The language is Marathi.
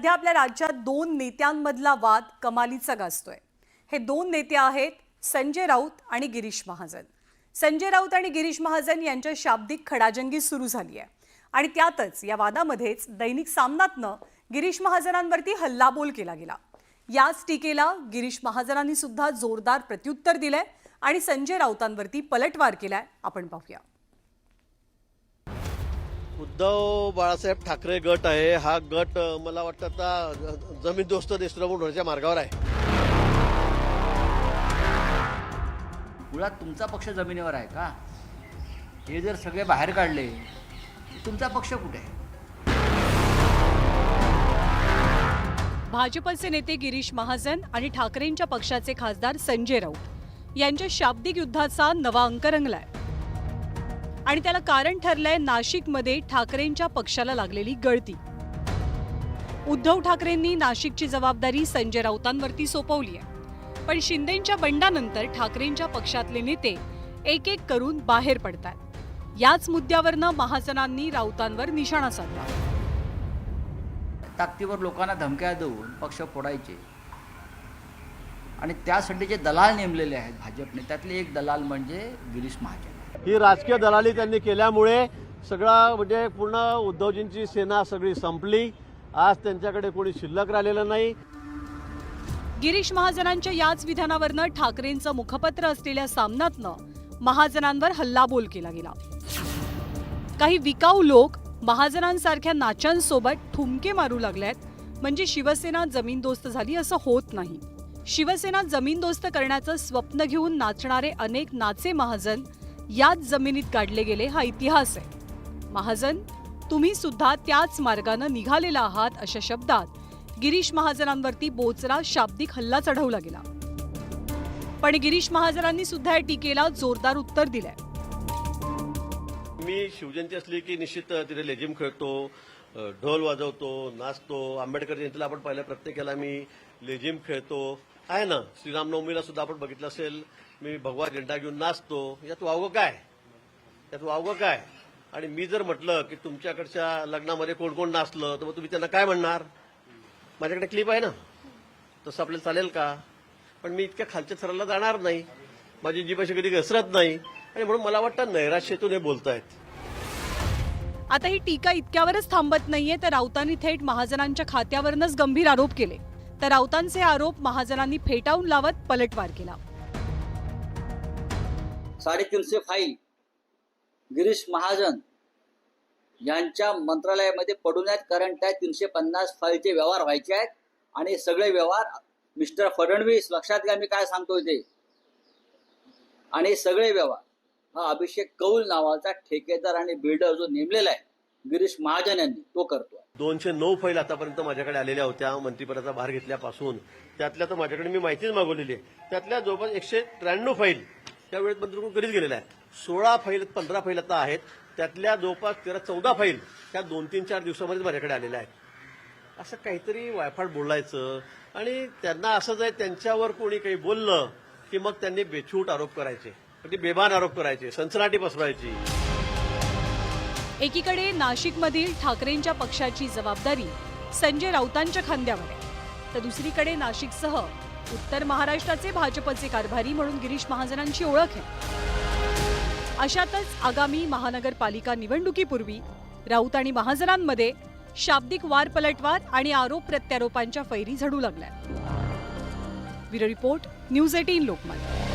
सध्या आपल्या राज्यात दोन नेत्यांमधला वाद कमालीचा गाजतोय। हे दोन नेते आहेत संजय राऊत आणि गिरीश महाजन। संजय राऊत आणि गिरीश महाजन यांच्या शाब्दिक खडाजंगी सुरू झाली आहे आणि त्यातच या वादामध्येच दैनिक सामनातनं गिरीश महाजनांवरती हल्लाबोल केला गेला। याच टीकेला गिरीश महाजनांनी सुद्धा जोरदार प्रत्युत्तर दिलंय आणि संजय राऊतांवरती पलटवार केलाय। आपण पाहूया। उद्धव बाळासाहेब ठाकरे गट आहे, हा गट मला वाटतं आता जमीनदोस्त देशद्रोह होण्याच्या मार्गावर आहे। मुळात तुमचा पक्ष जमिनीवर आहे का? हे जर सगळे बाहेर काढले तुमचा पक्ष कुठे आहे? भाजपचे नेते गिरीश महाजन आणि ठाकरेंच्या पक्षाचे खासदार संजय राऊत यांच्या शाब्दिक युद्धाचा नवा अंक रंगलाय आणि त्याला कारण ठरलंय नाशिकमध्ये ठाकरेंच्या पक्षाला लागलेली गळती। उद्धव ठाकरेंनी नाशिकची जबाबदारी संजय राऊतांवरती सोपवली आहे, पण शिंदेंच्या बंडानंतर ठाकरेंच्या पक्षातले नेते एक एक करून बाहेर पडतात। याच मुद्द्यावरनं महाजनांनी राऊतांवर निशाणा साधला। ताकदीवर लोकांना धमक्या देऊन पक्ष फोडायचे आणि त्यासाठी जे दलाल नेमलेले आहेत भाजपने, त्यातले एक दलाल म्हणजे गिरीश महाजन। ही राजकीय दलाली त्यांनी केल्यामुळे सगळा म्हणजे पूर्ण उद्धवजींची सेना सगळी संपली। आज त्यांच्याकडे कोणी शिल्लक राहिलेलं नाही। गिरीश महाजनांच्या याच विधानावरनं ठाकरेंचं मुखपत्र असलेल्या सामनातनं महाजनांवर हल्लाबोल केला गेला। काही विकाऊ लोक महाजनांसारख्या नाच्यांसोबत ठुमके मारू लागल्यात, म्हणजे शिवसेना जमीनदोस्त झाली असं होत नाही। शिवसेना जमीनदोस्त करण्याचं स्वप्न घेऊन नाचणारे अनेक नाचे महाजन याच जमिनीत गाडले गेले हा इतिहास आहे। महाजन, तुम्ही सुद्धा त्याच मार्गानं निघालेला आहात अशा शब्दात गिरीश महाजनांवरती बोचरा शाब्दिक हल्ला चढवला गेला। पण गिरीश महाजनांनी सुद्धा या टीकेला जोरदार उत्तर दिलंय। मी शिवजयंती असली की निश्चित तिथे लेझिम खेळतो, ढोल वाजवतो, नाचतो। आंबेडकर जयंतीला आपण पाहिलं, प्रत्येकाला मी लेझिम खेळतो आहे ना। श्रीरामनवमीला सुद्धा आपण बघितलं असेल, मी भगवा झेंडा घेऊन नाचतो। यात वावगं काय? यात वावगं काय? आणि मी जर म्हटलं की तुमच्याकडच्या लग्नामध्ये कोण कोण नाचलं तर मग तुम्ही त्यांना काय म्हणणार? माझ्याकडे क्लिप आहे ना, तसं आपल्याला चालेल का? पण मी इतक्या खालच्या थराला जाणार नाही, माझी जीभ अशी कधी घसरत नाही आणि म्हणून मला वाटतं नैराश्यातून हे बोलतायत। आता ही टीका इतक्यावरच थांबत नाहीये, तर राऊतांनी थेट महाजनांच्या खात्यावरनच गंभीर आरोप केले। तर राऊतांचे आरोप महाजनांनी फेटाळून लावत पलटवार केला। 350 फाईल गिरीश महाजन यांच्या मंत्रालयामध्ये पडून आहेत, कारण त्या 350 फाईलचे व्यवहार व्हायचे आहेत आणि सगळे व्यवहार मिस्टर फडणवीस, लक्षात घ्या मी काय सांगतोय ते, आणि सगळे व्यवहार हा अभिषेक कौल नावाचा ठेकेदार आणि बिल्डर जो नेमलेला आहे गिरीश महाजन यांनी, तो करतो। 209 फाईल आतापर्यंत माझ्याकडे आलेल्या होत्या मंत्रिपदाचा भार घेतल्यापासून। त्यातल्या तर माझ्याकडे मी माहितीच मागवलेली आहे। त्यातल्या जवळपास 193 फाईल त्यावेळेस मंत्रिमंडळ कधीच गेलेला आहे। 16 फाईल 15 फाईल आता आहेत, त्यातल्या जवळपास 13-14 फाईल त्या 2-3-4 दिवसामध्ये माझ्याकडे आलेल्या आहेत। असं काहीतरी वायफाट बोलायचं आणि त्यांना असंच आहे, त्यांच्यावर कोणी काही बोललं की मग त्यांनी बेछूट आरोप करायचे, म्हणजे बेभान आरोप करायचे, सनसनाटी पसरवायची। एकीकडे नाशिकमधील ठाकरेंच्या पक्षाची जबाबदारी संजय राऊतांच्या खांद्यावर आहे, तर दुसरीकडे नाशिकसह उत्तर महाराष्ट्राचे भाजपचे कारभारी म्हणून गिरीश महाजनांची ओळख आहे। अशातच आगामी महानगरपालिका निवडणुकीपूर्वी राऊत आणि महाजनांमध्ये शाब्दिक वार पलटवार आणि आरोप प्रत्यारोपांच्या फैरी झडू लागल्या। Bureau report, news 18 Lokmat.